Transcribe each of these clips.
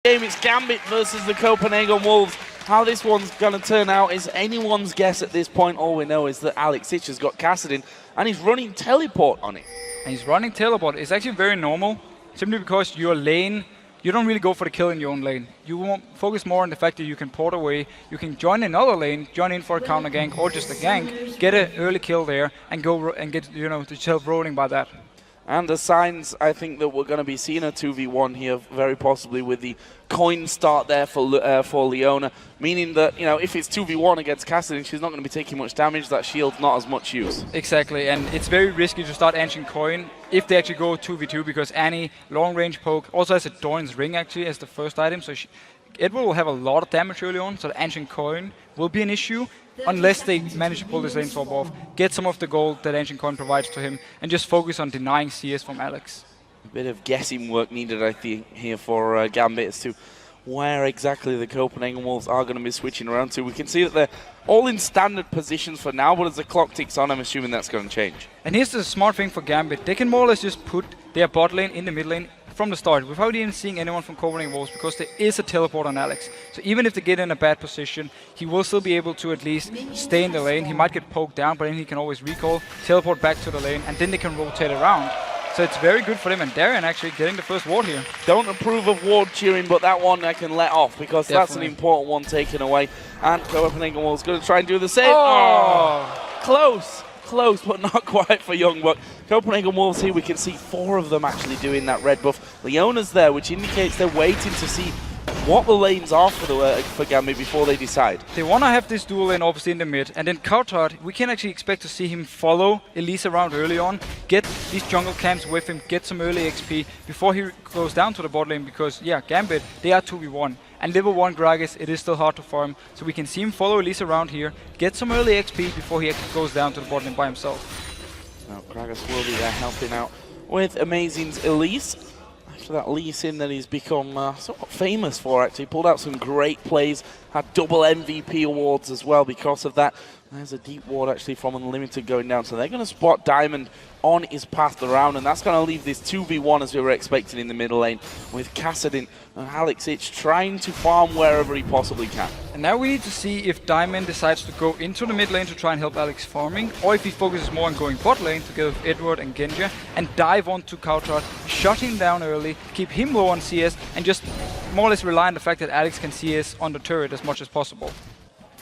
Game, it's Gambit versus the Copenhagen Wolves. How this one's going to turn out is anyone's guess at this point. All we know is that Alex Ich has got Kassadin and he's running teleport on it. And he's running teleport. It's actually very normal, simply because your lane, you don't really go for the kill in your own lane. You want focus more on the fact that you can port away, you can join another lane, join in for a counter gank or just a gank, get an early kill there, and go and get yourself rolling by that. And the signs, I think that we're going to be seeing a 2v1 here, very possibly with the coin start there for Leona, meaning that, you know, if it's 2v1 against Kassadin, she's not going to be taking much damage, that shield's not as much use. Exactly, and it's very risky to start answering coin if they actually go 2v2, because Annie, long range poke, also has a Doran's Ring actually as the first item, so Edward will have a lot of damage early on, so the ancient coin will be an issue unless they manage to pull this lane swap off, get some of the gold that ancient coin provides to him, and just focus on denying CS from Alex. A bit of guessing work needed, I think, here for Gambit as to where exactly the Copenhagen Wolves are going to be switching around to. We can see that they're all in standard positions for now, but as the clock ticks on, I'm assuming that's going to change. And here's the smart thing for Gambit. They can more or less just put their bot lane in the mid lane from the start without even seeing anyone from Copenhagen Wolves, because there is a teleport on Alex. So even if they get in a bad position, he will still be able to at least stay in the lane. He might get poked down, but then he can always recall, teleport back to the lane, and then they can rotate around. So it's very good for them, and Darren actually getting the first ward here. Don't approve of ward cheering, but that one I can let off, because that's an important one taken away. And Copenhagen Wolves going to try and do the same. Oh, close. Close, but not quite for Young. But Copenhagen Wolves here, we can see 4 of them actually doing that red buff. Leona's there, which indicates they're waiting to see what the lanes are for Gambit before they decide. They want to have this dual lane obviously in the mid, and then Coutard, we can actually expect to see him follow Elise around early on, get these jungle camps with him, get some early XP before he goes down to the bot lane, because yeah, Gambit, they are 2v1. And level 1 Gragas, it is still hard to farm, so we can see him follow Elise around here, get some early XP before he actually goes down to the bot lane by himself. Now Gragas will be there helping out with Amazing's Elise. After that Lee Sin that he's become somewhat famous for, actually. Pulled out some great plays, had double MVP awards as well because of that. There's a deep ward actually from Unlimited going down, so they're going to spot Diamond on his path around, and that's going to leave this 2v1 as we were expecting in the middle lane, with Kassadin and Alex Ich trying to farm wherever he possibly can. And now we need to see if Diamond decides to go into the mid lane to try and help Alex farming, or if he focuses more on going bot lane together with Edward and Genja, and dive onto Coutard, shut him down early, keep him low on CS, and just more or less rely on the fact that Alex can CS on the turret as much as possible.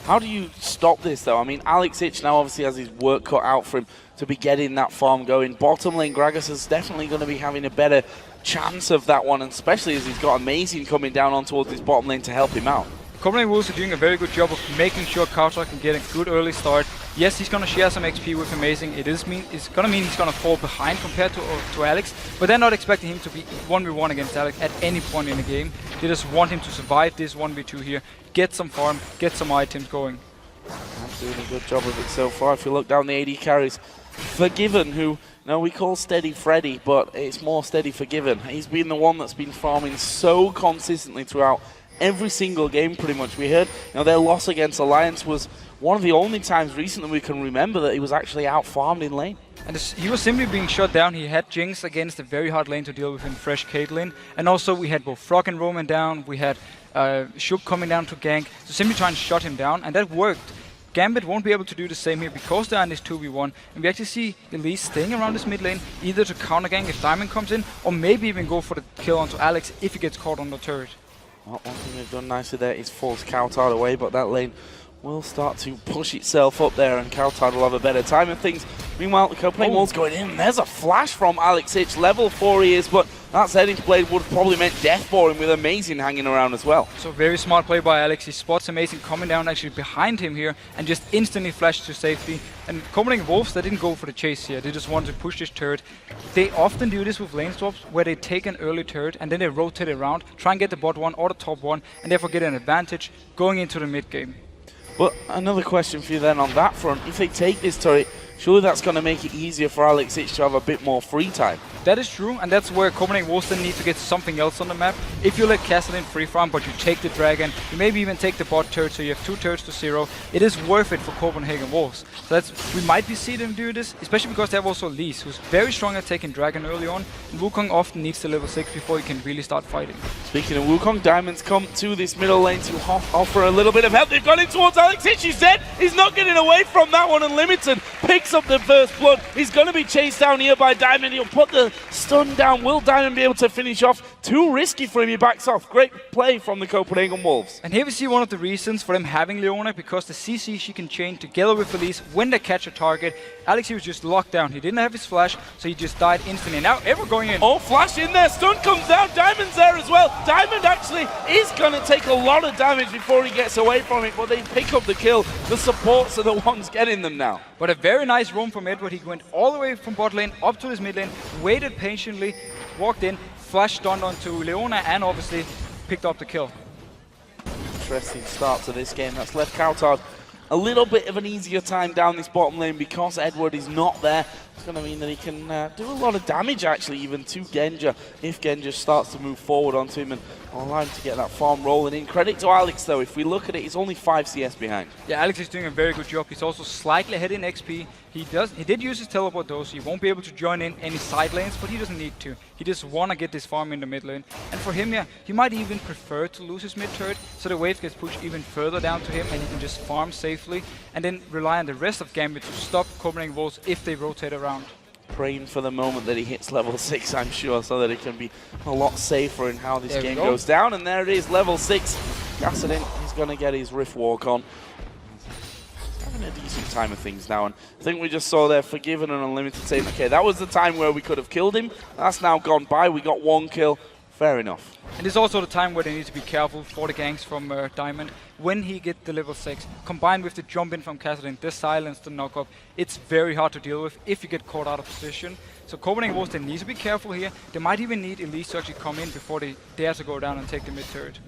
How do you stop this though? I mean, Alex Ich now obviously has his work cut out for him to be getting that farm going. Bottom lane, Gragas is definitely going to be having a better chance of that one, and especially as he's got Amazing coming down on towards his bottom lane to help him out. Copenhagen Wolves are doing a very good job of making sure Coutard can get a good early start. Yes, he's going to share some XP with Amazing. It's going to mean he's going to fall behind compared to Alex, but they're not expecting him to be 1v1 against Alex at any point in the game. They just want him to survive this 1v2 here, get some farm, get some items going. I'm doing a good job of it so far. If you look down the AD carries, Forgiven, who we call Steady Freddy, but it's more Steady Forgiven. He's been the one that's been farming so consistently throughout every single game pretty much. We heard their loss against Alliance was one of the only times recently we can remember that he was actually out farmed in lane. And he was simply being shut down. He had Jinx against a very hard lane to deal with in fresh Caitlyn, and also we had both Frog and Roman down, we had Shook coming down to gank, so simply trying to shut him down, and that worked. Gambit won't be able to do the same here because they're in this 2v1, and we actually see Elise staying around this mid lane, either to counter gank if Diamond comes in, or maybe even go for the kill onto Alex if he gets caught on the turret. Well, one thing they've done nicely there is force Coutard away, but that lane will start to push itself up there, and Coutard will have a better time of things. Meanwhile, the Copenhagen Wolves going in. There's a flash from Alex Ich. Level 4 he is, but that Zenith Blade would have probably meant death for him, with Amazing hanging around as well. So very smart play by Alex. He spots Amazing coming down actually behind him here and just instantly flashed to safety. And Copenhagen Wolves, they didn't go for the chase here. They just wanted to push this turret. They often do this with lane swaps, where they take an early turret and then they rotate it around, try and get the bot one or the top one, and therefore get an advantage going into the mid game. But another question for you then on that front. If they take this turret, surely that's going to make it easier for Alex Ich to have a bit more free time. That is true, and that's where Copenhagen Wolves then need to get something else on the map. If you let Castle free farm, but you take the Dragon, you maybe even take the bot turret, so you have 2 turrets to 0, it is worth it for Copenhagen Wolves. So we might be seeing them do this, especially because they have also Lise, who's very strong at taking Dragon early on, and Wukong often needs the level 6 before he can really start fighting. Speaking of Wukong, Diamonds come to this middle lane to offer a little bit of help. They've gone in towards Alex Hitch, he's dead, he's not getting away from that one, Unlimited picks up the first blood. He's going to be chased down here by Diamond, he'll put the stun down. Will Diamond be able to finish off? Too risky for him, he backs off. Great play from the Copenhagen Wolves. And here we see one of the reasons for them having Leona, because the CC she can chain together with Elise when they catch a target. Alex, he was just locked down, he didn't have his flash, so he just died instantly. Now Edward going in. Oh, flash in there, stun comes down, Diamond's there as well. Diamond actually is going to take a lot of damage before he gets away from it, but they pick up the kill. The supports are the ones getting them now. But a very nice roam from Edward. He went all the way from bot lane up to his mid lane, waited patiently, walked in, flash stunned onto Leona, and obviously picked up the kill. Interesting start to this game. That's left Coutard a little bit of an easier time down this bottom lane because Edward is not there. It's going to mean that he can do a lot of damage actually even to Genja if Genja starts to move forward onto him and allow him to get that farm rolling in. Credit to Alex though, if we look at it, he's only 5 CS behind. Yeah, Alex is doing a very good job. He's also slightly ahead in XP. He did use his teleport though, so he won't be able to join in any side lanes, but he doesn't need to. He just want to get this farm in the mid lane. And for him, yeah, he might even prefer to lose his mid turret, so the wave gets pushed even further down to him and he can just farm safely and then rely on the rest of Gambit to stop Copenhagen Wolves if they rotate around. Praying for the moment that he hits level 6, I'm sure, so that it can be a lot safer in how this game goes down. And there it is, level 6. Gassadin is going to get his Rift Walk on. Having a decent time of things now, and I think we just saw there Forgiven and Unlimited saying, okay, that was the time where we could have killed him. That's now gone by. We got 1 kill. Fair enough. And it's also the time where they need to be careful for the ganks from Diamond. When he gets the level 6, combined with the jump in from Cassadin, the silence, the knock up, it's very hard to deal with if you get caught out of position. So Copenhagen Wolves, they need to be careful here. They might even need Elise to actually come in before they dare to go down and take the mid turret.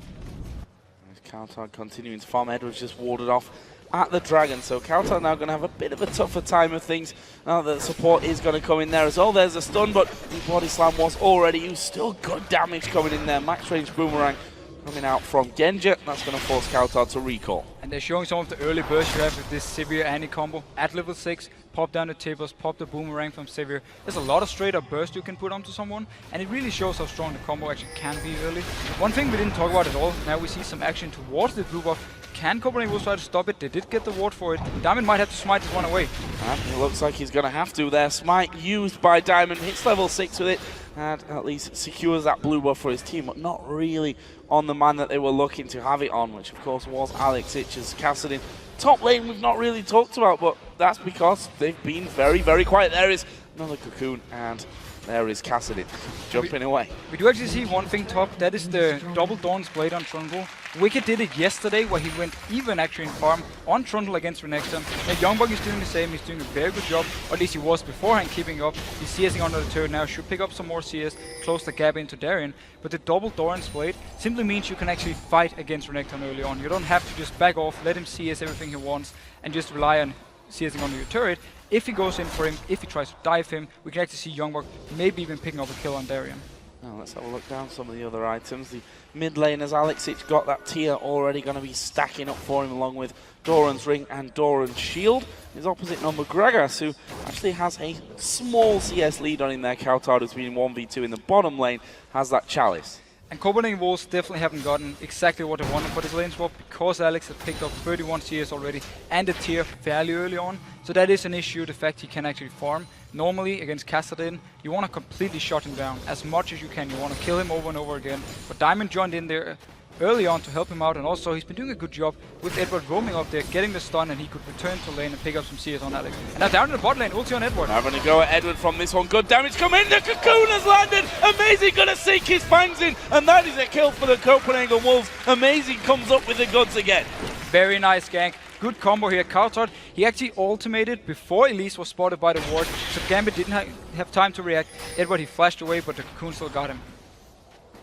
Coutard continuing to farm. Edwards just warded off at the Dragon, so Coutard now going to have a bit of a tougher time of things now that the support is going to come in there as well. There's a stun, but the body slam was already used. Still good damage coming in there. Max range boomerang coming out from Genja. That's going to force Coutard to recall. And they're showing some of the early bursts you have with this Severe anti-combo at level 6. Pop down the tables, pop the boomerang from Severe. There's a lot of straight up burst you can put onto someone, and it really shows how strong the combo actually can be early. One thing we didn't talk about at all, now we see some action towards the blue buff. Can Copenhagen Wolves try to stop it? They did get the ward for it. Diamond might have to smite this one away. And it looks like he's going to have to there. Smite used by Diamond, hits level 6 with it, and at least secures that blue buff for his team, but not really on the man that they were looking to have it on, which of course was Alex Hitch's Cassadin. Top lane we've not really talked about, but that's because they've been very, very quiet. There is another Cocoon, and there is Cassadin jumping away. We do actually see one thing top, that is the double Dawn's Blade on Trundle. Wicked did it yesterday where he went even actually in farm on Trundle against Renekton. And Youngbug is doing the same, he's doing a very good job, or at least he was beforehand keeping up. He's CSing under the turret now, should pick up some more CS, close the gap into Darien. But the double Doran's Blade simply means you can actually fight against Renekton early on. You don't have to just back off, let him CS everything he wants, and just rely on CSing under your turret. If he goes in for him, if he tries to dive him, we can actually see Youngbug maybe even picking up a kill on Darien. Now let's have a look down some of the other items. The mid lane, as Alex Hitch got that tier already going to be stacking up for him, along with Doran's Ring and Doran's Shield. His opposite number, Gragas, who actually has a small CS lead on him there. Coutard, who's been 1v2 in the bottom lane, has that Chalice. And Copenhagen Wolves definitely haven't gotten exactly what they wanted for this lane swap, because Alex has picked up 31 CS already and a tier fairly early on. So that is an issue, the fact he can actually farm. Normally against Cassadin, you want to completely shut him down as much as you can. You want to kill him over and over again. But Diamond joined in there early on to help him out, and also he's been doing a good job with Edward roaming up there, getting the stun, and he could return to lane and pick up some CS on Alex. And now down in the bot lane, ulti on Edward. Having a go at Edward from this one. Good damage coming in. The Cocoon has landed. Amazing gonna sink his fangs in, and that is a kill for the Copenhagen Wolves. Amazing comes up with the goods again. Very nice gank. Good combo here. Coutard, he actually ultimated before Elise was spotted by the ward, so Gambit didn't have time to react. Edward, he flashed away, but the Cocoon still got him.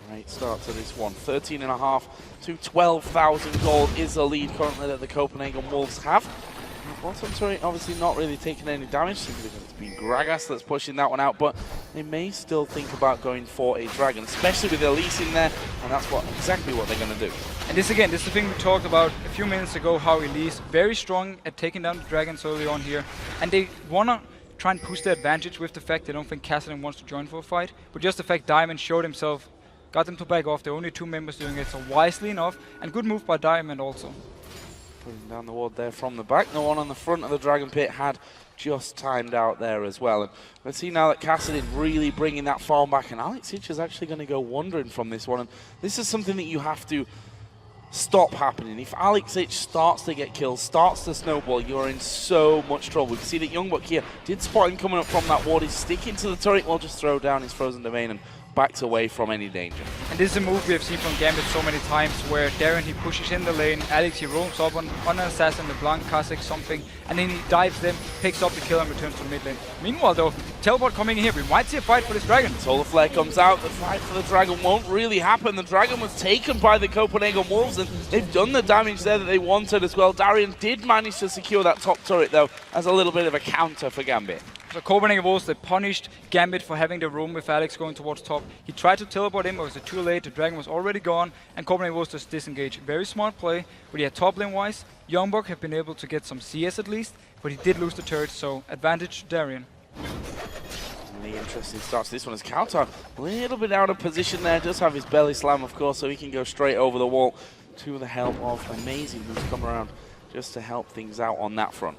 Great start to this one. 13.5 to 12,000 gold is the lead currently that the Copenhagen Wolves have. Bottom turret obviously not really taking any damage, simply because it's been Gragas that's pushing that one out, but they may still think about going for a dragon, especially with Elise in there, and that's exactly what they're going to do. And this is the thing we talked about a few minutes ago, how Elise very strong at taking down the dragons early on here, and they want to try and push their advantage with the fact they don't think Kassadin wants to join for a fight, but just the fact Diamond showed himself, got them to back off. There are only 2 members doing it, so wisely enough, and good move by Diamond also. Putting down the ward there from the back. No one on the front of the Dragon Pit had just timed out there as well. And let's see now that Kassadin really bringing that farm back, and Alex Hitch is actually going to go wandering from this one. And this is something that you have to stop happening. If Alex Hitch starts to get kills, starts to snowball, you're in so much trouble. We can see that Youngbuck here did spot him coming up from that ward. He's sticking to the turret, will just throw down his frozen domain and backed away from any danger. And this is a move we have seen from Gambit so many times, where Darren, he pushes in the lane, Alex, he roams up on an assassin, LeBlanc, Kha'Zix, something, and then he dives them, picks up the kill and returns to the mid lane. Meanwhile though, teleport coming in here, we might see a fight for this dragon. Solar Flare comes out, the fight for the dragon won't really happen. The dragon was taken by the Copenhagen Wolves, and they've done the damage there that they wanted as well. Darian did manage to secure that top turret though, as a little bit of a counter for Gambit. So Copenhagen Wolves, they punished Gambit for having the roam with Alex going towards top. He tried to teleport him, but it was too late, the dragon was already gone, and Copenhagen Wolves just disengaged. Very smart play, but yeah, top lane wise, Youngbuck have been able to get some CS at least, but he did lose the turret, so advantage to Darien. Really interesting starts. This one is Kautar a little bit out of position there, does have his belly slam of course, so he can go straight over the wall to the help of Amazing, who's come around just to help things out on that front.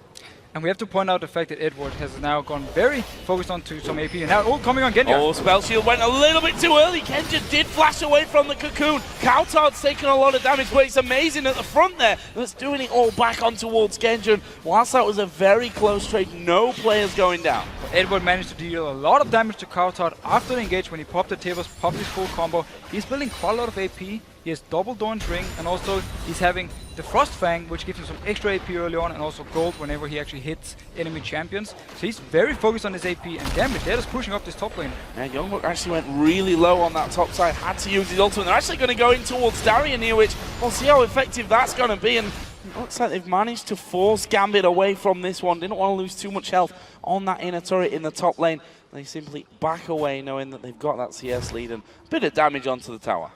And we have to point out the fact that Edward has now gone very focused onto some AP, and now all coming on Genja. Oh, Spell Shield went a little bit too early. Genja did flash away from the cocoon. Kautar's taken a lot of damage, but it's Amazing at the front there that's doing it all back on towards Genja. And whilst that was a very close trade, no players going down. Edward managed to deal a lot of damage to Kautar after the engage when he popped the tables, popped his full combo. He's building quite a lot of AP. He has double Dawn's Ring, and also he's having the Frost Fang, which gives him some extra AP early on, and also gold whenever he actually hits enemy champions. So he's very focused on his AP, and Gambit, they're just pushing up this top lane. And Youngbuck actually went really low on that top side, had to use his ultimate. They're actually going to go in towards Darien here, which we'll see how effective that's going to be. And it looks like they've managed to force Gambit away from this one. Didn't want to lose too much health on that inner turret in the top lane. They simply back away knowing that they've got that CS lead and a bit of damage onto the tower.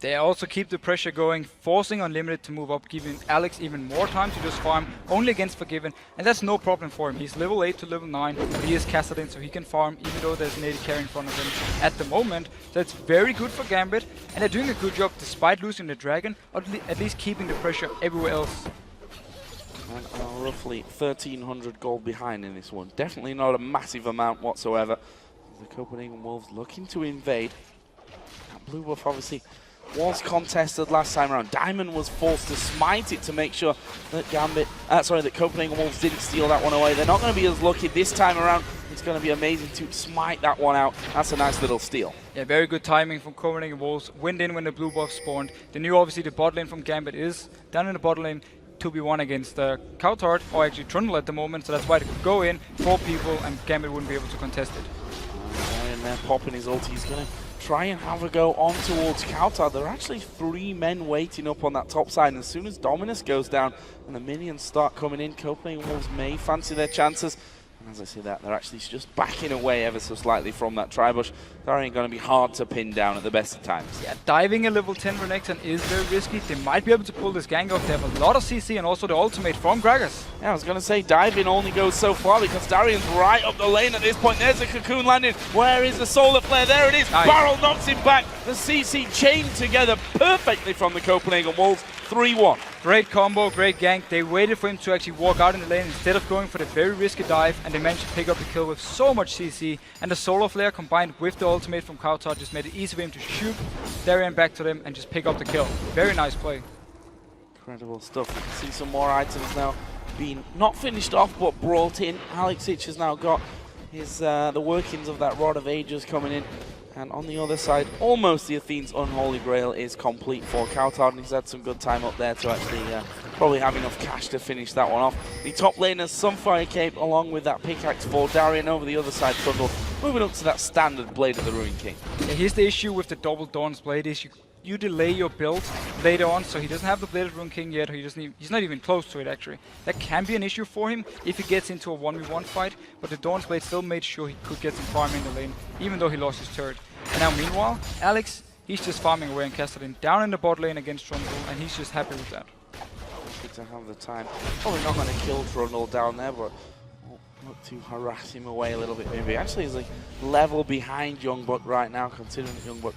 They also keep the pressure going, forcing Unlimited to move up, giving Alex even more time to just farm, only against Forgiven, and that's no problem for him. He's level 8 to level 9, but he is Kassadin, so he can farm even though there's an AD carry in front of him at the moment. So it's very good for Gambit, and they're doing a good job despite losing the dragon, or at least keeping the pressure everywhere else. And roughly 1,300 gold behind in this one. Definitely not a massive amount whatsoever. The Copenhagen Wolves looking to invade. That blue buff obviously was contested last time around. Diamond was forced to smite it to make sure that that Copenhagen Wolves didn't steal that one away. They're not going to be as lucky this time around. It's going to be Amazing to smite that one out. That's a nice little steal. Yeah, very good timing from Copenhagen Wolves. Went in when the blue buff spawned. They knew obviously the bot lane from Gambit is down in the bot lane 2v1 against Kautar, or actually Trundle at the moment, so that's why they could go in, 4 people, and Gambit wouldn't be able to contest it. And they're popping his ult. He's going to try and have a go on towards Kautar. There are actually 3 men waiting up on that top side, and as soon as Dominus goes down and the minions start coming in, Copenhagen Wolves may fancy their chances. And as I say that, they're actually just backing away ever so slightly from that Tribush. They're going to be hard to pin down at the best of times. Yeah, diving a level 10 Renekton is very risky. They might be able to pull this gang off. They have a lot of CC and also the ultimate from Gragas. Yeah, I was going to say diving only goes so far because Darian's right up the lane at this point. There's a cocoon landing. Where is the solar flare? There it is. Nice. Barrel knocks him back. The CC chained together perfectly from the Copenhagen Wolves. 3-1. Great combo, great gank. They waited for him to actually walk out in the lane instead of going for the very risky dive, and they managed to pick up the kill with so much CC. And the solar flare combined with the ultimate from Kautar just made it easy for him to shoot Darien back to them and just pick up the kill. Very nice play. Incredible stuff. We can see some more items now being not finished off but brought in. Alex Hitch has now got his the workings of that Rod of Ages coming in. And on the other side, almost the Athene's Unholy Grail is complete for Kautar, and he's had some good time up there to actually probably have enough cash to finish that one off. The top laner, Sunfire Cape, along with that pickaxe for Darien over the other side, Trundle, moving up to that standard Blade of the Ruined King. Yeah, here's the issue with the double Dawn's Blade is you you delay your build later on, so he doesn't have the Bladed Rune King yet, or he's not even close to it actually. That can be an issue for him if he gets into a 1v1 fight, but the Dawn's Blade still made sure he could get some farm in the lane, even though he lost his turret. And now meanwhile, Alex, he's just farming away and Cassidy down in the bot lane against Trundle, and he's just happy with that. Good to have the time. Probably not going to kill Trundle down there, but look to harass him away a little bit maybe. Actually, he's like level behind Youngbuck right now, considering that Youngbuck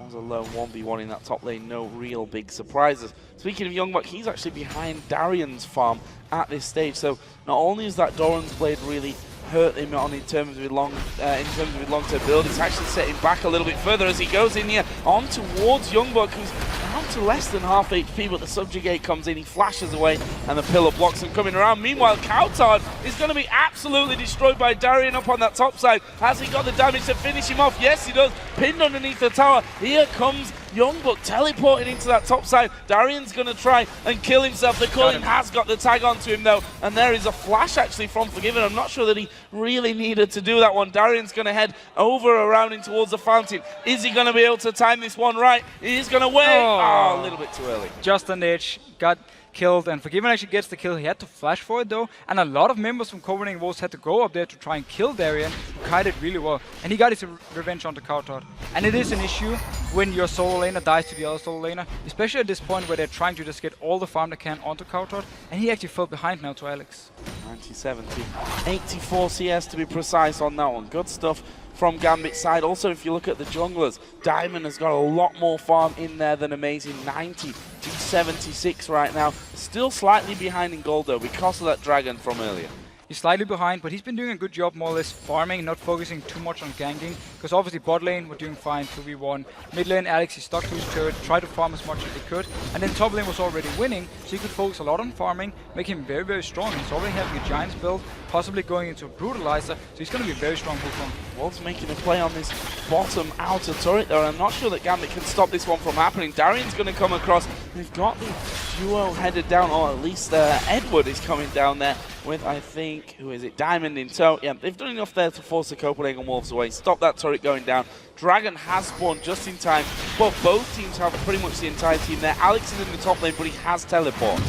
was a lone 1v1 in that top lane. No real big surprises. Speaking of Youngbuck, he's actually behind Darian's farm at this stage. So not only is that Doran's Blade really hurt him on in terms of his long-term build, it's actually setting back a little bit further as he goes in here on towards Youngbuck, who's down to less than half HP, but the Subjugate comes in, he flashes away, and the pillar blocks him coming around. Meanwhile, Coutard is going to be absolutely destroyed by Darian up on that top side. Has he got the damage to finish him off? Yes, he does. Pinned underneath the tower. Here comes Youngbuck teleporting into that top side. Darian's going to try and kill himself. The Culling has got the tag onto him though, and there is a flash actually from Forgiven. I'm not sure that he really needed to do that one. Darian's going to head over around in towards the fountain. Is he going to be able to time this one right? He is going to wait. Oh, a little bit too early. Just on the edge, got killed, and Forgiven actually gets the kill. He had to flash for it though, and a lot of members from Copenhagen Wolves had to go up there to try and kill Darian, who kited really well, and he got his revenge onto Coutard. And it is an issue when your solo laner dies to the other solo laner, especially at this point where they're trying to just get all the farm they can onto Coutard, and he actually fell behind now to Alex. 97 to 84 CS to be precise on that one. Good stuff from Gambit's side. Also, if you look at the junglers, Diamond has got a lot more farm in there than Amazing. 90 to 76 right now. Still slightly behind in gold though because of that dragon from earlier. He's slightly behind, but he's been doing a good job more or less farming, not focusing too much on ganking, because obviously bot lane we're doing fine, 2v1. Mid lane, Alex is stuck to his turret, tried to farm as much as he could, and then top lane was already winning, so he could focus a lot on farming, make him very, very strong. He's already having a Giants build, possibly going into a Brutalizer, so he's going to be a very strong Wukong. Wolves making a play on this bottom outer turret though, and I'm not sure that Gambit can stop this one from happening. Darian's going to come across. They've got the duo headed down, or at least Edward is coming down there with, I think, who is it, Diamond in tow. Yeah, they've done enough there to force the Copenhagen Wolves away, stop that turret going down. Dragon has spawned just in time, but both teams have pretty much the entire team there. Alex is in the top lane, but he has teleport.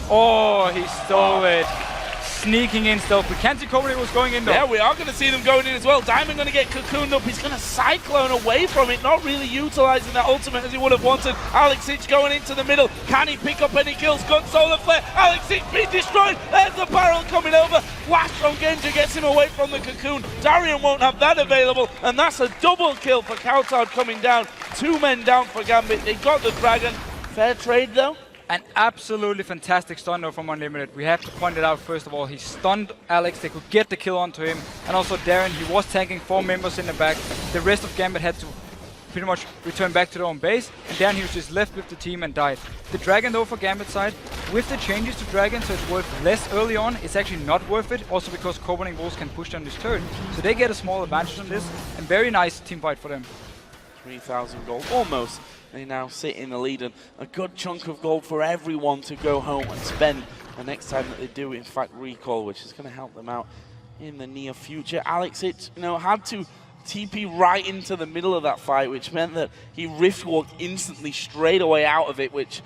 Oh, he stole it. Sneaking in stealth. We can't see Copenhagen was going in though. Yeah, we are going to see them going in as well. Diamond going to get cocooned up. He's going to cyclone away from it, not really utilizing that ultimate as he would have wanted. Alex Ich going into the middle. Can he pick up any kills? Gun solar flare. Alex Ich being destroyed. There's the barrel coming over. Flash from Genja gets him away from the cocoon. Darian won't have that available, and that's a double kill for Coutard coming down. 2 men down for Gambit. They got the dragon. Fair trade though. An absolutely fantastic stun though from Unlimited. We have to point it out first of all. He stunned Alex, they could get the kill onto him. And also Darren, he was tanking 4 members in the back. The rest of Gambit had to pretty much return back to their own base. And Darren, he was just left with the team and died. The Dragon though for Gambit's side, with the changes to Dragon, so it's worth less early on, it's actually not worth it. Also because Copenhagen Wolves can push down this turret. So they get a small advantage on this. And very nice team fight for them. 3,000 gold, almost. They now sit in the lead, and a good chunk of gold for everyone to go home and spend the next time that they do, in fact, recall, which is going to help them out in the near future. Alex Ich, had to TP right into the middle of that fight, which meant that he rift walked instantly straight away out of it, which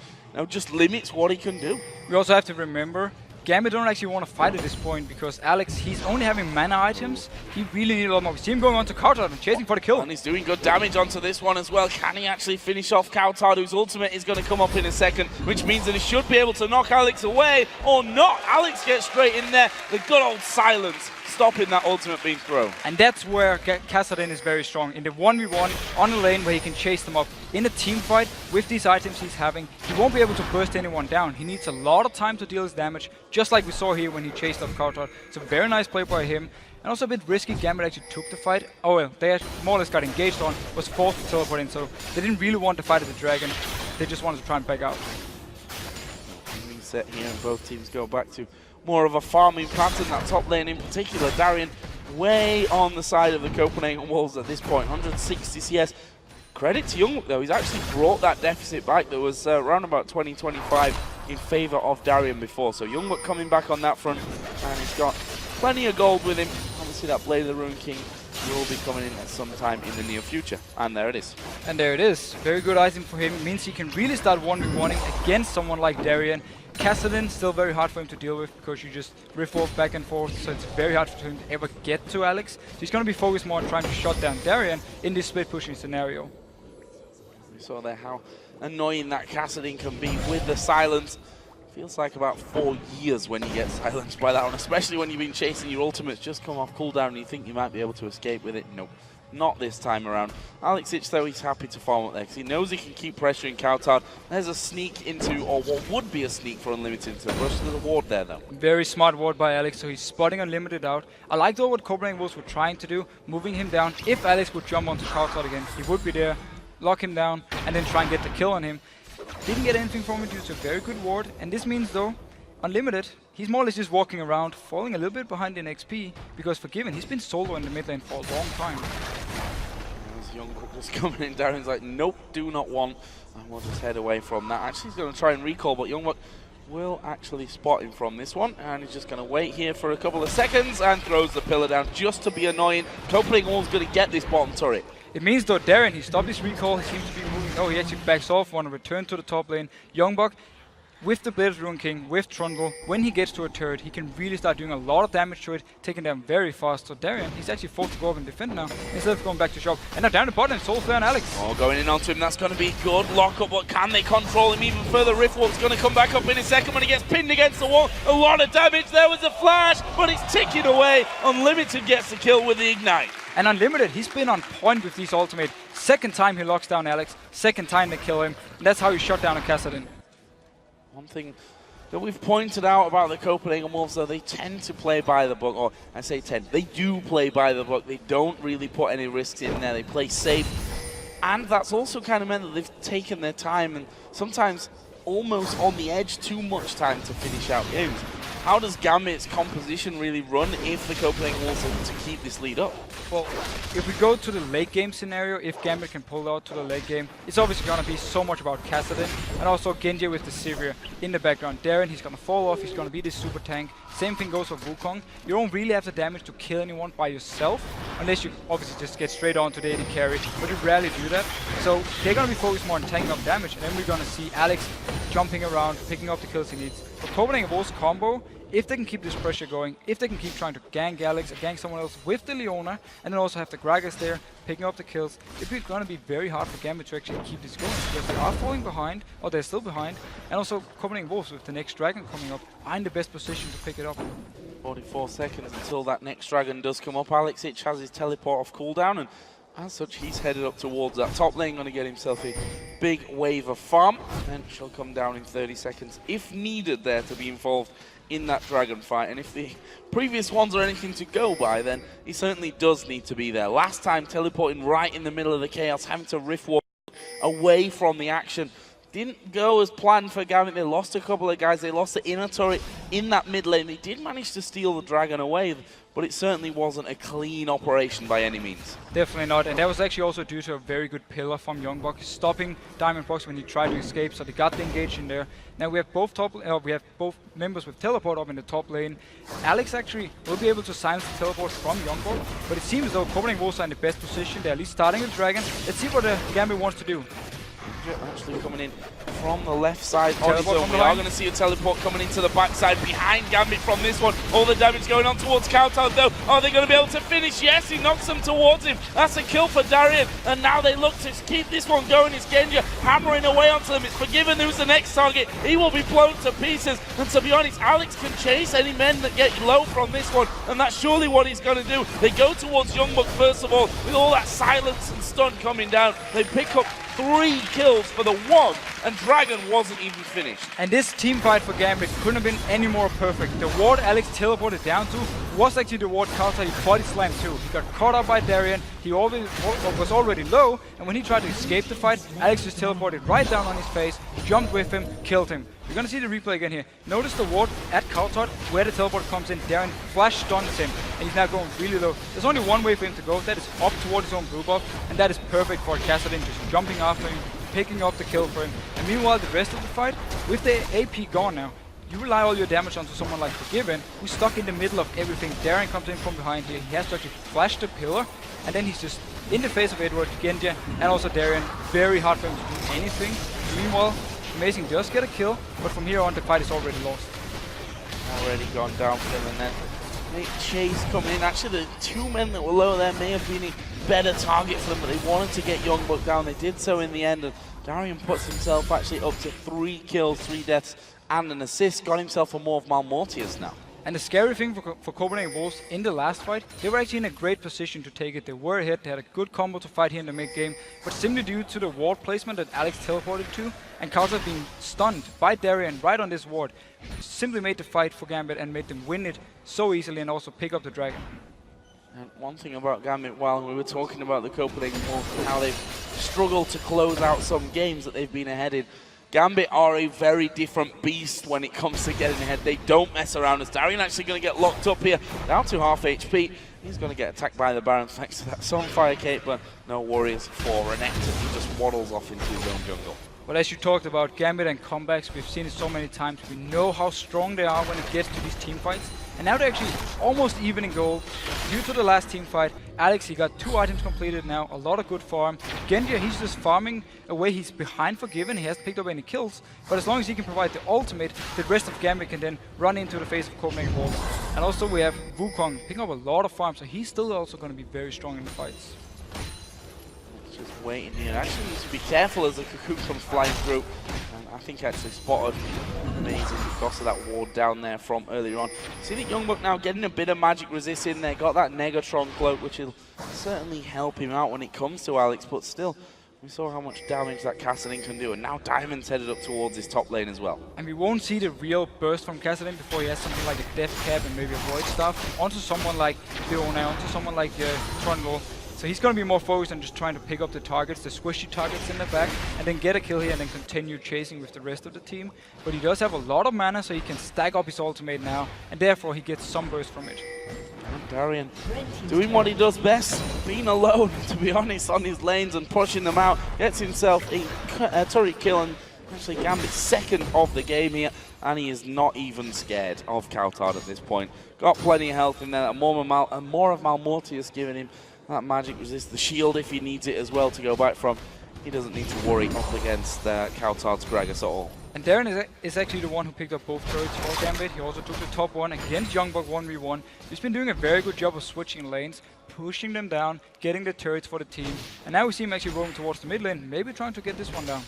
just limits what he can do. We also have to remember, Gambit don't actually want to fight at this point because Alex, he's only having mana items. He really needs a lot more. We see him going on to Coutard and chasing for the kill. And he's doing good damage onto this one as well. Can he actually finish off Coutard, whose ultimate is going to come up in a second, which means that he should be able to knock Alex away, or not. Alex gets straight in there. The good old silence, stopping that ultimate being thrown. And that's where Kassadin is very strong. In the 1v1 on the lane where he can chase them up. In a team fight with these items he's having, he won't be able to burst anyone down. He needs a lot of time to deal his damage, just like we saw here when he chased off Coutard. It's a very nice play by him. And also a bit risky. Gambit actually took the fight. Oh well, they more or less got engaged on, was forced to teleport in, so they didn't really want to fight at the dragon. They just wanted to try and back out. Reset here, and both teams go back to more of a farming pattern. That top lane in particular, Darian way on the side of the Copenhagen Wolves at this point, 160 CS. Credit to Youngbuck though, he's actually brought that deficit back that was around about 20-25 in favour of Darian before. So Youngbuck coming back on that front, and he's got plenty of gold with him. Obviously that Blade of the Rune King will be coming in at some time in the near future. And there it is. And there it is. Very good item for him. It means he can really start 1v1ing against someone like Darien. Kassadin, still very hard for him to deal with because you just riff off back and forth, so it's very hard for him to ever get to Alex. So he's going to be focused more on trying to shut down Darien in this split pushing scenario. We saw there how annoying that Kassadin can be with the silence. Feels like about 4 years when you get silenced by that one, especially when you've been chasing your ultimates just come off cooldown and you think you might be able to escape with it. No, not this time around. Alexic, though, he's happy to farm up there because he knows he can keep pressuring Coutard. There's a sneak into, or what would be a sneak for Unlimited to rush to the ward there, though. Very smart ward by Alex, so he's spotting Unlimited out. I like though what Copenhagen Wolves were trying to do, moving him down. If Alex would jump onto Coutard again, he would be there, lock him down, and then try and get the kill on him. Didn't get anything from it due to a very good ward, and this means though, Unlimited, he's more or less just walking around, falling a little bit behind in XP, because Forgiven, he's been solo in the mid lane for a long time. As Youngbuck was coming in, Darren's like, nope, do not want, and we'll just head away from that. Actually, he's going to try and recall, but Youngbuck will actually spot him from this one, and he's just going to wait here for a couple of seconds and throws the pillar down just to be annoying. Copenhagen Wolves going to get this bottom turret. It means though Darien, he stopped his recall, he seems to be moving. No, he actually backs off, want to return to the top lane. Youngbuck, with the Blade Rune King, with Trundle, when he gets to a turret, he can really start doing a lot of damage to it, taking them very fast. So Darien, he's actually forced to go up and defend now, instead of going back to shop. And now down the bottom, Soulflare and Alex. Oh, going in onto him, that's going to be good. Lock up, but can they control him even further? Riftwalk's going to come back up in a second when he gets pinned against the wall. A lot of damage, there was a flash, but it's ticking away. Unlimited gets the kill with the Ignite. And Unlimited, he's been on point with these ultimate. Second time he locks down Alex, second time they kill him. And that's how he shut down a Kassadin. One thing that we've pointed out about the Copenhagen Wolves, though, they tend to play by the book, or I say tend, they do play by the book. They don't really put any risks in there. They play safe. And that's also kind of meant that they've taken their time and sometimes almost on the edge too much time to finish out games. How does Gambit's composition really run if the Copenhagen Wolves are to keep this lead up? Well, if we go to the late game scenario, if Gambit can pull out to the late game, it's obviously going to be so much about Kassadin and also Genji with the Sivir in the background. Darren, he's going to fall off, he's going to be this super tank. Same thing goes for Wukong. You don't really have the damage to kill anyone by yourself, unless you obviously just get straight on to the AD carry, but you rarely do that. So they're going to be focused more on tanking up damage, and then we're going to see Alex jumping around, picking up the kills he needs. For Copenhagen Wolves combo, if they can keep this pressure going, if they can keep trying to gank Alex or gank someone else with the Leona, and then also have the Gragas there, picking up the kills, it's going to be very hard for Gambit to actually keep this going, because they are falling behind, or they're still behind, and also Copenhagen Wolves with the next dragon coming up are in the best position to pick it up. 44 seconds until that next dragon does come up. Alexic has his teleport off cooldown, and as such, he's headed up towards that top lane, going to get himself a big wave of farm, and she'll come down in 30 seconds if needed there to be involved in that dragon fight. And if the previous ones are anything to go by, then he certainly does need to be there. Last time, teleporting right in the middle of the chaos, having to rift walk away from the action. Didn't go as planned for Gambit. They lost a couple of guys. They lost the inner turret in that mid lane. They did manage to steal the dragon away, but it certainly wasn't a clean operation by any means. Definitely not, and that was actually also due to a very good pillar from Youngbuck, stopping Diamond Box when he tried to escape, so they got the engage in there. Now we have both both members with teleport up in the top lane. Alex actually will be able to silence the teleport from Youngbuck, but it seems as though Copenhagen Wolves are in the best position. They're at least starting the dragon. Let's see what Gambit wants to do. Actually coming in from the left side on his own. We are going to see a teleport coming into the backside behind Gambit from this one. All the damage going on towards Coutard though. Are they going to be able to finish? Yes, he knocks them towards him. That's a kill for Darien. And now they look to keep this one going. It's Genji hammering away onto them. It's Forgiven who's the next target. He will be blown to pieces. And to be honest, Alex can chase any men that get low from this one. And that's surely what he's going to do. They go towards Youngbuck first of all with all that silence and stun coming down. They pick up 3 kills for the one, and Dragon wasn't even finished. And this team fight for Gambit couldn't have been any more perfect. The ward Alex teleported down to was actually the ward Counter he body slammed too. He got caught up by Darien, he was already low, and when he tried to escape the fight, Alex just teleported right down on his face, jumped with him, killed him. You're gonna see the replay again here. Notice the ward at Coutard, where the teleport comes in, Darien flash stuns him, and he's now going really low. There's only one way for him to go, that is up towards his own blue buff, and that is perfect for Kassadin, just jumping after him, picking up the kill for him. And meanwhile, the rest of the fight, with the AP gone now, you rely all your damage onto someone like Forgiven, who's stuck in the middle of everything. Darien comes in from behind here. He has to actually flash the pillar, and then he's just in the face of Edward, Genji, and also Darien. Very hard for him to do anything. Meanwhile, Amazing does get a kill, but from here on the fight is already lost. Already gone down for him, and then great chase coming in. Actually, the two men that were low there may have been a better target for them, but they wanted to get Youngbuck down. They did so in the end, and Darien puts himself actually up to 3 kills, 3 deaths, and an assist. Got himself a more of Malmortius now. And the scary thing for Copenhagen Wolves in the last fight, they were actually in a great position to take it. They were ahead, they had a good combo to fight here in the mid-game, but simply due to the ward placement that Alex teleported to, and Kauta being stunned by Darien right on this ward, simply made the fight for Gambit and made them win it so easily and also pick up the dragon. And one thing about Gambit, while we were talking about the Copenhagen Wolves and how they've struggled to close out some games that they've been ahead in, Gambit are a very different beast when it comes to getting ahead. They don't mess around. As Darien actually going to get locked up here, down to half HP. He's going to get attacked by the Baron thanks to that Sunfire Cape, but no worries for Renekton. He just waddles off into his own jungle. But as you talked about Gambit and comebacks, we've seen it so many times. We know how strong they are when it gets to these team fights. And now they're actually almost even in gold. Due to the last team fight, Alex, he got 2 items completed now, a lot of good farm. Genji, he's just farming away. He's behind Forgiven. He hasn't picked up any kills. But as long as he can provide the ultimate, the rest of Gambit can then run into the face of Copenhagen Wolves. And also we have Wukong picking up a lot of farm, so he's still also going to be very strong in the fights. Just waiting here. Actually needs to be careful as the Cocoon comes flying through. And I think actually spotted Amazing because of that ward down there from earlier on. See the Youngbuck now getting a bit of magic resist in there. Got that Negatron cloak, which will certainly help him out when it comes to Alex. But still, we saw how much damage that Kassadin can do. And now Diamond's headed up towards his top lane as well. And we won't see the real burst from Kassadin before he has something like a Death Cap and maybe a Void Staff onto someone like Leona, onto someone like Trundle. So he's going to be more focused on just trying to pick up the targets, the squishy targets in the back, and then get a kill here and then continue chasing with the rest of the team. But he does have a lot of mana, so he can stack up his ultimate now, and therefore he gets some burst from it. And Darien doing what he does best, being alone, to be honest, on his lanes and pushing them out. Gets himself a turret kill, and actually Gambit's second of the game here, and he is not even scared of Kautard at this point. Got plenty of health in there, and more of Malmortius giving him that magic resist, the shield if he needs it as well to go back from. He doesn't need to worry up against Kautard's Gragas at all. And Darien is actually the one who picked up both turrets for Gambit. He also took the top one against Youngbuck 1v1. He's been doing a very good job of switching lanes, pushing them down, getting the turrets for the team. And now we see him actually roaming towards the mid lane, maybe trying to get this one down.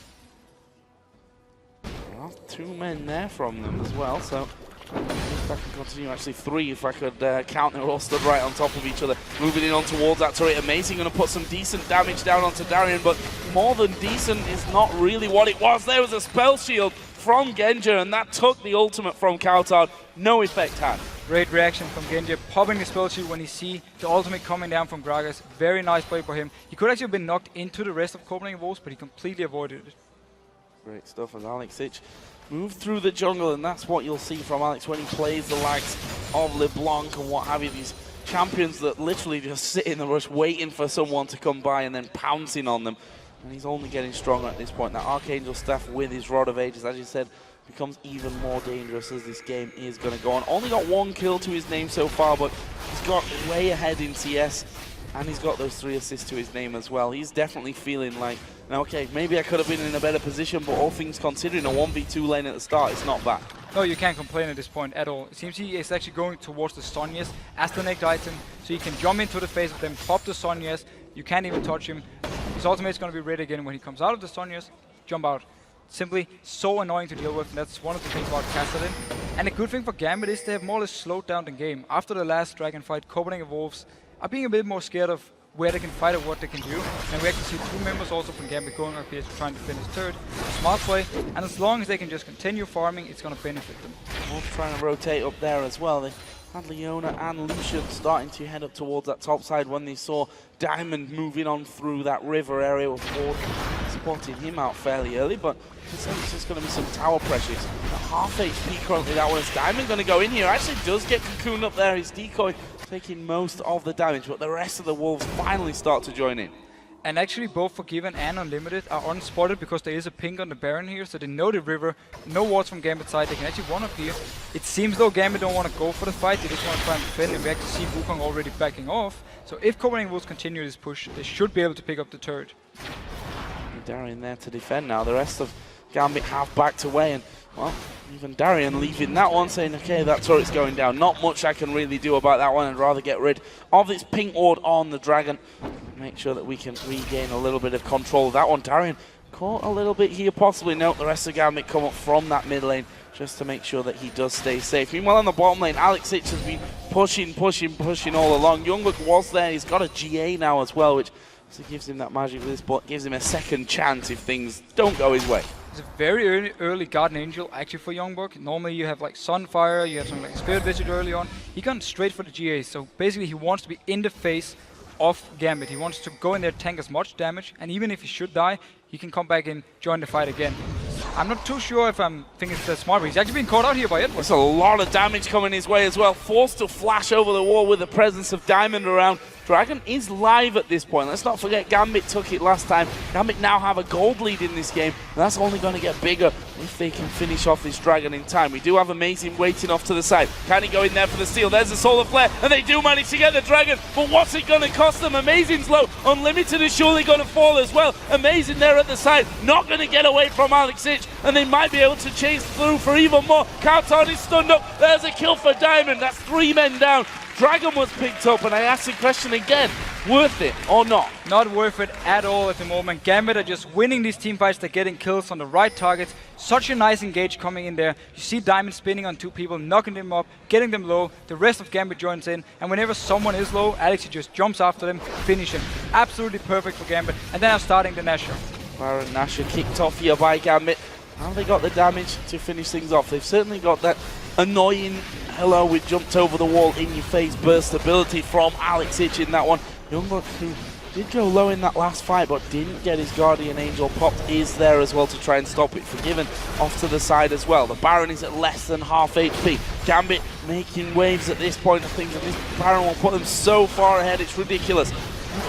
Well, 2 men there from them as well, so if I can continue, actually 3 if I could count. They're all stood right on top of each other. Moving in on towards that turret. Amazing, going to put some decent damage down onto Darien, but more than decent is not really what it was. There was a spell shield from Genji, and that took the ultimate from Kautard. No effect had. Great reaction from Genji, popping the spell shield when he see the ultimate coming down from Gragas. Very nice play for him. He could actually have been knocked into the rest of Copenhagen Wolves, but he completely avoided it. Great stuff as Alex Ich moved through the jungle, and that's what you'll see from Alex when he plays the likes of LeBlanc and what have you. These champions that literally just sit in the rush waiting for someone to come by and then pouncing on them. And he's only getting stronger at this point. That Archangel staff with his Rod of Ages, as you said, becomes even more dangerous as this game is going to go on. Only got 1 kill to his name so far, but he's got way ahead in CS. And he's got those 3 assists to his name as well. He's definitely feeling like, now, okay, maybe I could have been in a better position, but all things considering, a 1v2 lane at the start, it's not bad. No, you can't complain at this point at all. It seems he is actually going towards the Sonyas as the next item, so he can jump into the face of them, pop the Sonyas. You can't even touch him. His ultimate is going to be ready again when he comes out of the Sonyas. Jump out. Simply so annoying to deal with, and that's one of the things about Kassadin. And the good thing for Gambit is they have more or less slowed down the game. After the last Dragon fight, Copenhagen Wolves are being a bit more scared of where they can fight or what they can do. And we actually see 2 members also from Gambit going up here trying to finish third. Smart play, and as long as they can just continue farming, it's going to benefit them. Wolves trying to rotate up there as well. They had Leona and Lucian starting to head up towards that top side when they saw Diamond moving on through that river area with Ford spotting him out fairly early, but it's just going to be some tower pressures. At half HP currently, that was Diamond going to go in here. Actually does get cocooned up there. His decoy taking most of the damage, but the rest of the Wolves finally start to join in. And actually both Forgiven and Unlimited are unspotted because there is a ping on the Baron here, so they know the river, no wards from Gambit side, they can actually one up here. It seems though Gambit don't want to go for the fight, they just want to try and defend, and we actually see Wukong already backing off. So if Copenhagen Wolves continue this push, they should be able to pick up the turret. Darian there to defend now. The rest of Gambit have backed away, and well, even Darian leaving that one, saying, okay, that turret's going down. Not much I can really do about that one. I'd rather get rid of this pink ward on the Dragon. Make sure that we can regain a little bit of control of that one. Darian caught a little bit here, possibly. Note the rest of Gambit come up from that mid lane just to make sure that he does stay safe. Meanwhile, on the bottom lane, Alex Hitch has been pushing all along. Youngbuck was there. He's got a GA now as well, which so gives him that magic with this, but gives him a second chance if things don't go his way. It's a very early Guardian Angel actually for Youngbuck. Normally you have like Sunfire, you have something like Spirit Visit early on. He gone straight for the GA, so basically he wants to be in the face of Gambit. He wants to go in there, tank as much damage, and even if he should die, he can come back and join the fight again. I'm not too sure if I'm thinking it's that smart, but he's actually being caught out here by Edward. There's a lot of damage coming his way as well. Forced to flash over the wall with the presence of Diamond around. Dragon is live at this point. Let's not forget Gambit took it last time. Gambit now have a gold lead in this game, and that's only going to get bigger if they can finish off this Dragon in time. We do have Amazing waiting off to the side. Can he go in there for the steal? There's the Solar Flare, and they do manage to get the Dragon, but what's it going to cost them? Amazing's low. Unlimited is surely going to fall as well. Amazing there at the side, not going to get away from Alex Hitch, and they might be able to chase through for even more. Countdown is stunned up. There's a kill for Diamond. That's 3 men down. Dragon was picked up, and I ask the question again, worth it or not? Not worth it at all at the moment. Gambit are just winning these team fights, they're getting kills on the right targets. Such a nice engage coming in there. You see Diamond spinning on 2 people, knocking them up, getting them low. The rest of Gambit joins in, and whenever someone is low, Alex just jumps after them, finish him. Absolutely perfect for Gambit. And then I'm starting the Nasher. Baron Nasher kicked off here by Gambit. How they got the damage to finish things off? They've certainly got that annoying hello, we jumped over the wall in your face burst ability from Alex Hitch in that one. Youngbuck, who did go low in that last fight but didn't get his Guardian Angel popped, is there as well to try and stop it. Forgiven off to the side as well. The Baron is at less than half HP. Gambit making waves at this point of things, and this Baron will put them so far ahead, it's ridiculous.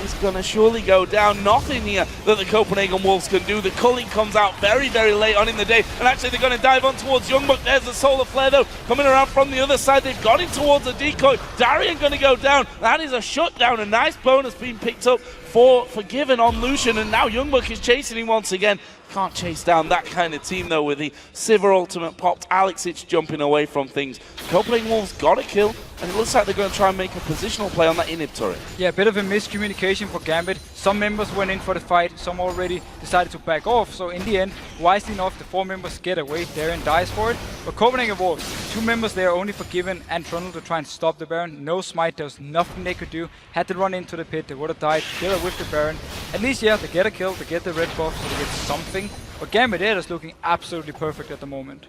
He's going to surely go down. Nothing here that the Copenhagen Wolves can do. The culling comes out very late on in the day, and actually they're going to dive on towards Youngbuck. There's the Solar Flare though, coming around from the other side. They've got him towards a decoy. Darian going to go down. That is a shutdown. A nice bonus being picked up for Forgiven on Lucian, and now Youngbuck is chasing him once again. Can't chase down that kind of team though with the Sivir ultimate popped. Alex Hitch jumping away from things. Copenhagen Wolves got a kill, and it looks like they're going to try and make a positional play on that inhib turret. Yeah, a bit of a miscommunication for Gambit. Some members went in for the fight, some already decided to back off. So in the end, wisely enough, the 4 members get away. Darren dies for it. But Copenhagen Wolves, 2 members there, only Forgiven and Trundle to try and stop the Baron. No smite, there was nothing they could do. Had to run into the pit, they would have died together with the Baron. At least, yeah, they get a kill, they get the red buff, so they get something. But Gambit is looking absolutely perfect at the moment.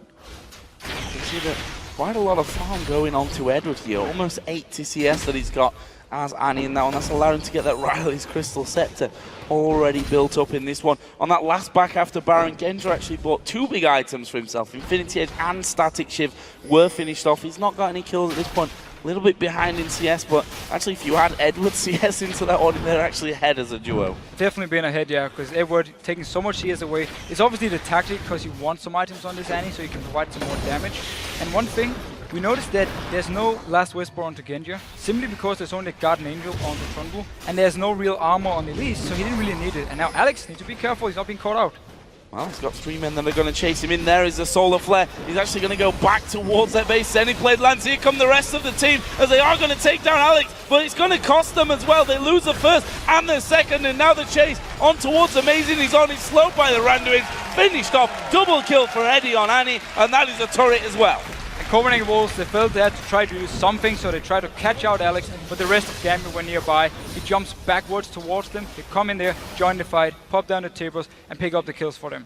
You can see that quite a lot of farm going on to Edward here. Almost 8 TCS that he's got as Annie in that one. That's allowed him to get that Riley's Crystal Scepter already built up in this one. On that last back after Baron, Genja actually bought 2 big items for himself. Infinity Edge and Static Shiv were finished off. He's not got any kills at this point. A little bit behind in CS, but actually if you add Edward CS into that one, they're actually ahead as a duo. Definitely been ahead, yeah, because Edward taking so much CS away. It's obviously the tactic because you want some items on this Annie so you can provide some more damage. And one thing, we noticed that there's no Last Whisper onto Genja, simply because there's only a Guardian Angel on the Trundle, and there's no real armor on Elise, so he didn't really need it. And now Alex needs to be careful, he's not being caught out. Well, he's got 3 men that are going to chase him in. There is the Solar Flare. He's actually going to go back towards their base. Zennyblade lands. Here come the rest of the team as they are going to take down Alex, but it's going to cost them as well. They lose the first and the second, and now the chase on towards Amazing. He's on his slope by the Randuin. Finished off. Double kill for Eddie on Annie, and that is a turret as well. Copenhagen Wolves, they felt they had to try to do something, so they tried to catch out Alex, but the rest of Gambit were nearby. He jumps backwards towards them, they come in there, join the fight, pop down the tables, and pick up the kills for them.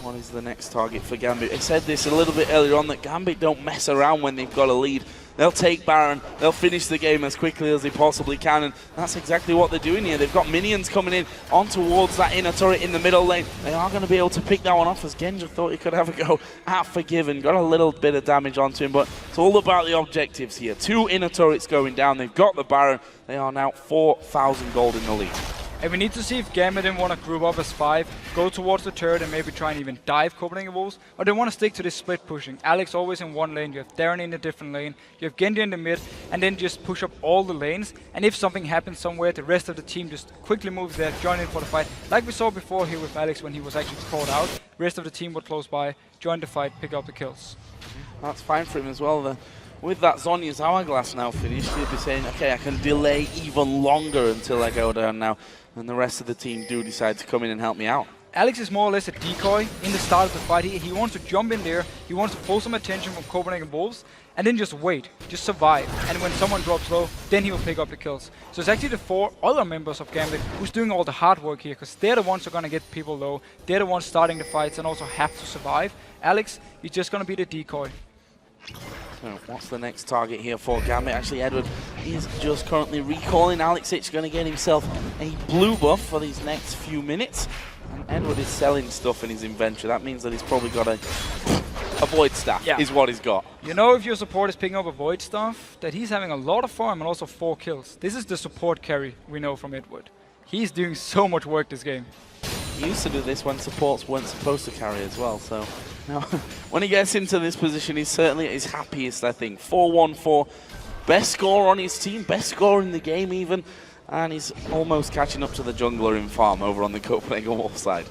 What is the next target for Gambit? I said this a little bit earlier on, that Gambit don't mess around when they've got a lead. They'll take Baron, they'll finish the game as quickly as they possibly can, and that's exactly what they're doing here. They've got minions coming in on towards that inner turret in the middle lane. They are going to be able to pick that one off, as Genja thought he could have a go at Forgiven. Got a little bit of damage onto him, but it's all about the objectives here. 2 inner turrets going down. They've got the Baron. They are now 4,000 gold in the lead. And we need to see if Gambit didn't want to group up as 5, go towards the turret and maybe try and even dive Copenhagen Wolves, or they want to stick to this split pushing. Alex always in one lane, you have Darren in a different lane, you have Genji in the mid, and then just push up all the lanes. And if something happens somewhere, the rest of the team just quickly moves there, join in for the fight. Like we saw before here with Alex when he was actually caught out. The rest of the team would close by, join the fight, pick up the kills. That's fine for him as well. With that Zhonya's hourglass now finished, he'll be saying, okay, I can delay even longer until I go down now. And the rest of the team do decide to come in and help me out. Alex is more or less a decoy in the start of the fight. He wants to jump in there, he wants to pull some attention from Copenhagen Wolves, and then just wait, just survive. And when someone drops low, then he will pick up the kills. So it's actually the 4 other members of Gambit who's doing all the hard work here, because they're the ones who are going to get people low, they're the ones starting the fights and also have to survive. Alex, he's just going to be the decoy. So what's the next target here for Gambit? Actually, Edward is just currently recalling. Alexic going to get himself a blue buff for these next few minutes. And Edward is selling stuff in his inventory. That means that he's probably got a void staff, is what he's got. You know, if your support is picking up a void staff, that he's having a lot of farm and also 4 kills. This is the support carry we know from Edward. He's doing so much work this game. He used to do this when supports weren't supposed to carry as well, so now when he gets into this position, he's certainly at his happiest, I think. 4-1-4, best score on his team, best score in the game even, and he's almost catching up to the jungler in farm over on the Copenhagen Wolf side.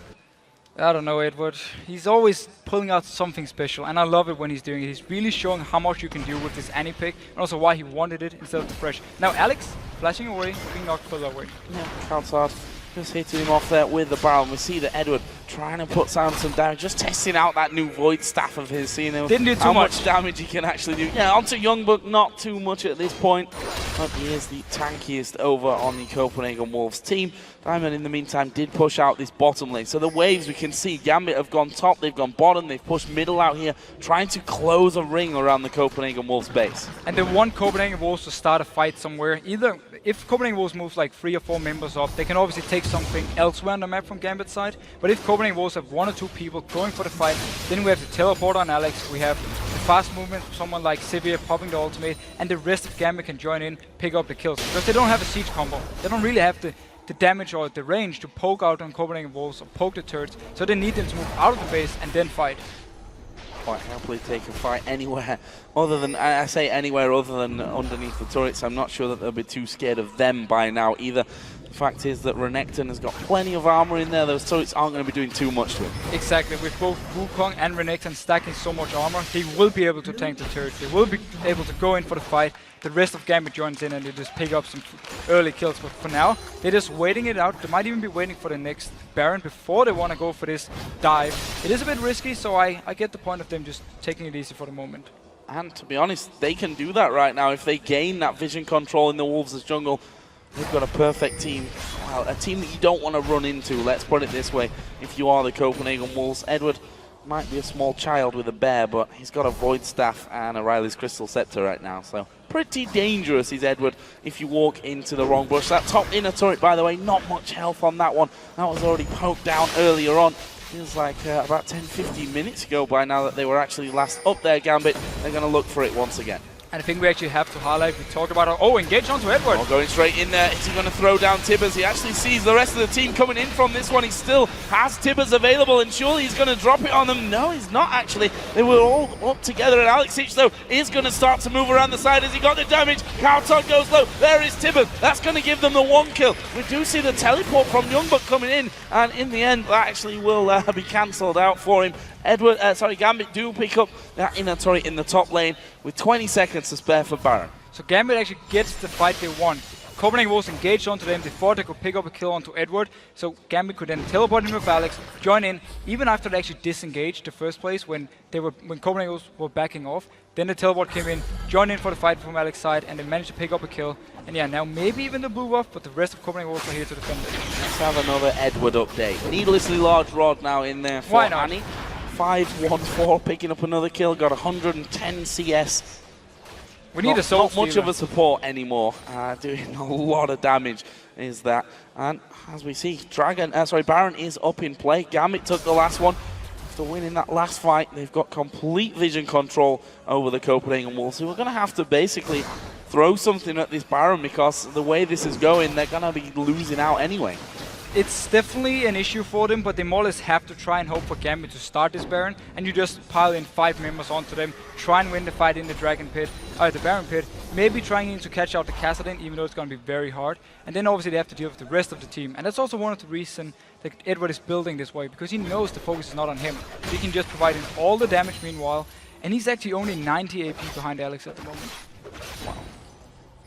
I don't know, Edward. He's always pulling out something special, and I love it when he's doing it. He's really showing how much you can do with this Annie pick, and also why he wanted it instead of the Fresh. Now Alex, flashing away, being knocked further away. Yeah, Countsard just hitting him off there with the barrel. We see that Edward trying to put down some damage, just testing out that new void staff of his, you know, didn't do too how much much damage he can actually do. Yeah, onto Youngbuck, not too much at this point, but he is the tankiest over on the Copenhagen Wolves team. Diamond, in the meantime, did push out this bottom lane. So the waves, we can see Gambit have gone top, they've gone bottom, they've pushed middle out here, trying to close a ring around the Copenhagen Wolves base. And they want Copenhagen Wolves to start a fight somewhere. Either, if Copenhagen Wolves moves like 3 or 4 members up, they can obviously take something elsewhere on the map from Gambit's side. But if Copenhagen Wolves have 1 or 2 people going for the fight, then we have the teleport on Alex, we have the fast movement from someone like Sivir popping the ultimate, and the rest of Gambit can join in, pick up the kills. Because they don't have a siege combo. They don't really have the damage or the range to poke out on Copenhagen Wolves or poke the turrets, so they need them to move out of the base and then fight. Quite happily take a fight anywhere other than, I say anywhere other than underneath the turrets. I'm not sure that they'll be too scared of them by now either. The fact is that Renekton has got plenty of armor in there. Those turrets aren't going to be doing too much to him. Exactly. With both Wukong and Renekton stacking so much armor, he will be able to tank the turret. They will be able to go in for the fight. The rest of Gambit joins in and they just pick up some early kills. But for now, they're just waiting it out. They might even be waiting for the next Baron before they want to go for this dive. It is a bit risky, so I get the point of them just taking it easy for the moment. And to be honest, they can do that right now. If they gain that vision control in the Wolves' jungle, they've got a perfect team. Well, a team that you don't want to run into, let's put it this way, if you are the Copenhagen Wolves. Edward might be a small child with a bear, but he's got a Void Staff and a Riley's Crystal Scepter right now, so pretty dangerous is Edward if you walk into the wrong bush. That top inner turret, by the way, not much health on that one. That was already poked down earlier on. Feels like about 10-15 minutes ago by now that they were actually last up there, Gambit. They're going to look for it once again. And I think we actually have to highlight, we talked about it. Oh, engage onto Edward. Oh, going straight in there. Is he going to throw down Tibbers? He actually sees the rest of the team coming in from this one. He still has Tibbers available, and surely he's going to drop it on them. No, he's not actually. They were all up together, and Alexic, though, is going to start to move around the side as he got the damage. Kauton goes low. There is Tibbers. That's going to give them the 1 kill. We do see the teleport from Youngbuck coming in, and in the end, that actually will be cancelled out for him. Gambit do pick up that inner turret in the top lane with 20 seconds to spare for Baron. So Gambit actually gets the fight they want. Copenhagen Wolves engaged onto them, they thought they could pick up a kill onto Edward, so Gambit could then teleport him with Alex, join in, even after they actually disengaged the first place when Copenhagen Wolves were backing off. Then the teleport came in, joined in for the fight from Alex's side, and they managed to pick up a kill. And yeah, now maybe even the blue buff, but the rest of Copenhagen Wolves are here to defend it. Let's have another Edward update. Needlessly large rod now in there for Annie. 5-1-4, picking up another kill, got 110 CS. We need a soul Not much of a support anymore, doing a lot of damage is that. And as we see, Baron is up in play. Gambit took the last one. After winning that last fight, they've got complete vision control over the Copenhagen Wolves, who are going to have to basically throw something at this Baron, because the way this is going, they're going to be losing out anyway. It's definitely an issue for them, but they more or less have to try and hope for Gambit to start this Baron, and you just pile in 5 members onto them, try and win the fight in the Dragon Pit, the Baron Pit, maybe trying to catch out the Kassadin, even though it's going to be very hard, and then obviously they have to deal with the rest of the team, and that's also one of the reasons that Edward is building this way, because he knows the focus is not on him. He can just provide him all the damage meanwhile, and he's actually only 90 AP behind Alex at the moment. Wow.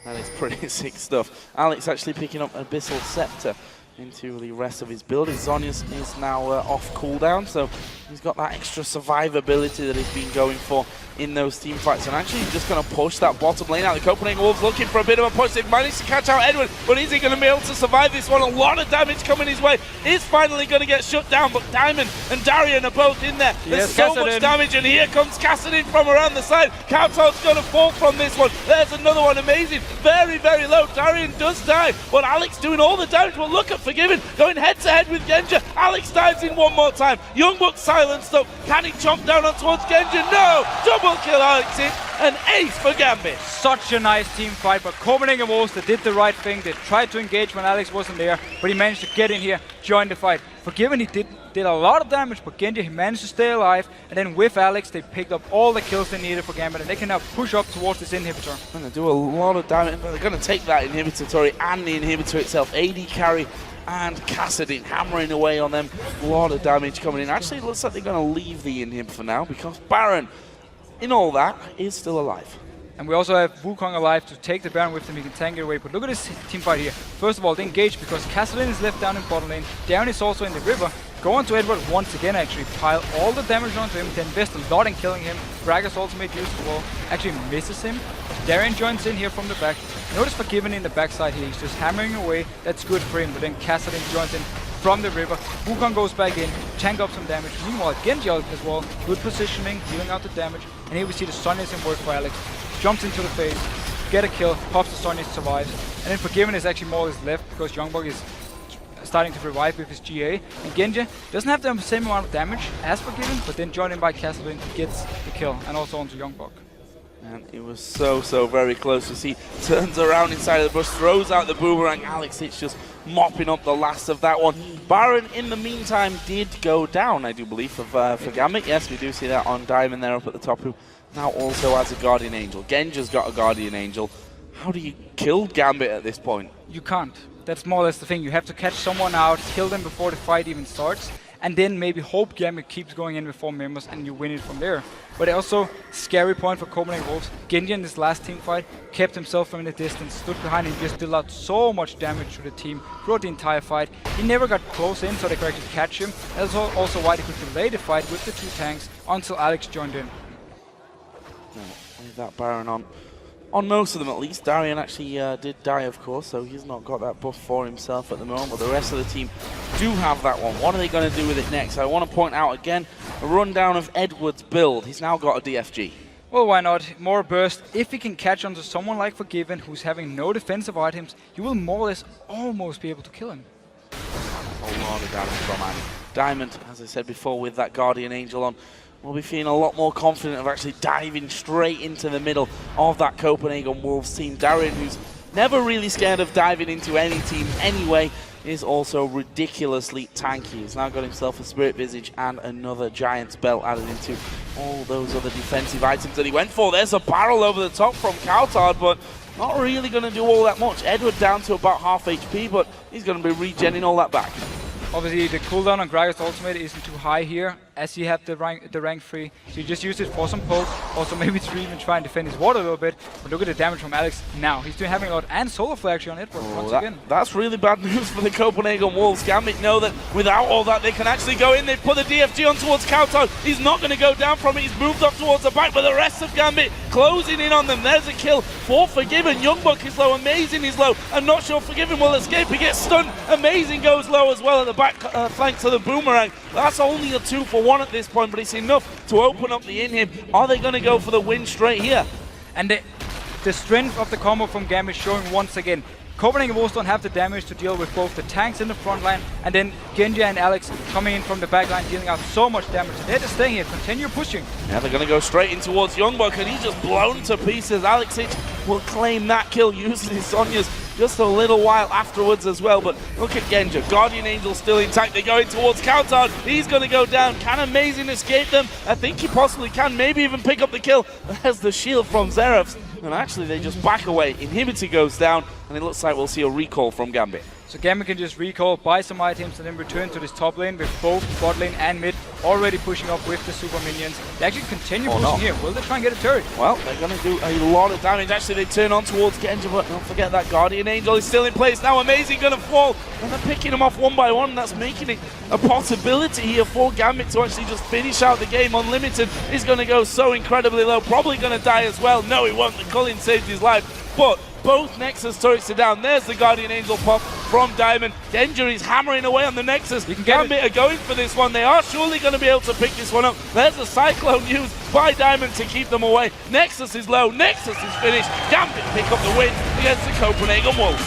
That is pretty sick stuff. Alex actually picking up Abyssal Scepter into the rest of his build. His Zhonya's is now off cooldown, so he's got that extra survivability that he's been going for in those team fights. And actually he's just going to push that bottom lane out. The Copenhagen Wolves looking for a bit of a push. They've managed to catch out Edward, but is he going to be able to survive this one? A lot of damage coming his way. Is finally going to get shut down, but Diamond and Darian are both in there. There's so much damage, and here comes Kassadin from around the side. Kautar's going to fall from this one. There's another one, amazing. Very, very low. Darian does die, but Alex doing all the damage. Well, look at Forgiven going head-to-head with Genja. Alex dives in one more time. Youngbuck silenced up. Can he chomp down on towards Genja? No! Double kill Alex in. An ace for Gambit. Such a nice team fight, but Copenhagen Wolves, they did the right thing. They tried to engage when Alex wasn't there, but he managed to get in here, join the fight. Forgiven, he did a lot of damage, but Genji, he managed to stay alive, and then with Alex, they picked up all the kills they needed for Gambit, and they can now push up towards this inhibitor. And they do a lot of damage, but they're going to take that inhibitor turret and the inhibitor itself. AD carry and Kassadin hammering away on them. A lot of damage coming in. Actually, it looks like they're going to leave the inhib for now, because Baron, in all that, is still alive. And we also have Wukong alive to take the Baron with them. He can tank it away. But look at this team fight here. First of all, they engage because Kassadin is left down in bottom lane. Darren is also in the river. Go on to Edward once again, actually. Pile all the damage onto him. They invest a lot in killing him. Gragas ultimate use as well. Actually misses him. Darren joins in here from the back. Notice Forgiven in the backside here. He's just hammering away. That's good for him. But then Kassadin joins in from the river. Wukong goes back in, tank up some damage. Meanwhile, Genji as well. Good positioning, dealing out the damage. And here we see the Sonya's in work for Alex. Jumps into the face, get a kill, pops the Sonya, survives. And then Forgiven is actually more or less left because Youngbuck is starting to revive with his GA. And Genji doesn't have the same amount of damage as Forgiven, but then joined in by Kassadin gets the kill, and also onto Youngbuck. And it was so very close. You see, turns around inside of the bush, throws out the boomerang. Alex Hitch just mopping up the last of that one. Baron, in the meantime, did go down, I do believe, for Gambit. Yes, we do see that on Diamond there up at the top, who now also has a Guardian Angel. Genja's got a Guardian Angel. How do you kill Gambit at this point? You can't. That's more or less the thing. You have to catch someone out, kill them before the fight even starts, and then maybe hope Gambit keeps going in with 4 members and you win it from there. But also, scary point for Copenhagen Wolves. Genji in this last team fight kept himself from in the distance, stood behind him, just dealt out so much damage to the team throughout the entire fight. He never got close in so they could actually catch him. That's also why they could delay the fight with the 2 tanks until Alex joined in. Leave that Baron on most of them at least. Darian actually did die, of course, so he's not got that buff for himself at the moment, but the rest of the team do have that one. What are they going to do with it next? I want to point out again a rundown of Edward's build. He's now got a DFG. Well, why not? More burst. If he can catch onto someone like Forgiven, who's having no defensive items, he will more or less almost be able to kill him. A lot of damage from Annie. Diamond, as I said before, with that Guardian Angel on, we'll be feeling a lot more confident of actually diving straight into the middle of that Copenhagen Wolves team. Darian, who's never really scared of diving into any team anyway, is also ridiculously tanky. He's now got himself a Spirit Visage and another Giant's Belt added into all those other defensive items that he went for. There's a barrel over the top from Kautar, but not really going to do all that much. Edward down to about half HP, but he's going to be regenning all that back. Obviously, the cooldown on Gragas' ultimate isn't too high here, as he had the rank 3. So you just use it for some poke, also maybe to even try and defend his ward a little bit. But look at the damage from Alex now. He's doing having a lot, and Solar Flare actually on Edward once again. That's really bad news for the Copenhagen Wolves. Gambit know that without all that, they can actually go in. They've put the DFG on towards Kautar. He's not going to go down from it. He's moved up towards the back, but the rest of Gambit closing in on them. There's a kill for Forgiven. Youngbuck is low. Amazing is low. I'm not sure Forgiven will escape. He gets stunned. Amazing goes low as well at the back flank to the boomerang. That's only a 2-for-1 at this point, but it's enough to open up the inhib. Are they going to go for the win straight here? And the strength of the combo from Gambit showing once again. Copenhagen Wolves don't have the damage to deal with both the tanks in the front line, and then Genji and Alex coming in from the back line, dealing out so much damage. They're just staying here, continue pushing. Yeah, they're going to go straight in towards Youngbuck, and he's just blown to pieces. Alexic will claim that kill using his Sonya's just a little while afterwards as well. But look at Genja. Guardian Angel still intact. They're going towards Countdown. He's going to go down. Can Amazing escape them? I think he possibly can. Maybe even pick up the kill. There's the shield from Xeraphs. And actually, they just back away. Inhibitor goes down, and it looks like we'll see a recall from Gambit. So Gambit can just recall, buy some items, and then return to this top lane with both bot lane and mid already pushing up with the super minions. They actually continue pushing here. Will they try and get a turret? Well, they're going to do a lot of damage. Actually, they turn on towards Genja, but don't forget that Guardian Angel is still in place. Now Amazing going to fall, and they're picking him off one by one. That's making it a possibility here for Gambit to actually just finish out the game. Unlimited is going to go so incredibly low. Probably going to die as well. No, he won't. The Cullen saved his life. But both Nexus turrets are down. There's the Guardian Angel pop from Diamond. Genja is hammering away on the Nexus. Gambit are going for this one. They are surely going to be able to pick this one up. There's a Cyclone used by Diamond to keep them away. Nexus is low. Nexus is finished. Gambit pick up the win against the Copenhagen Wolves.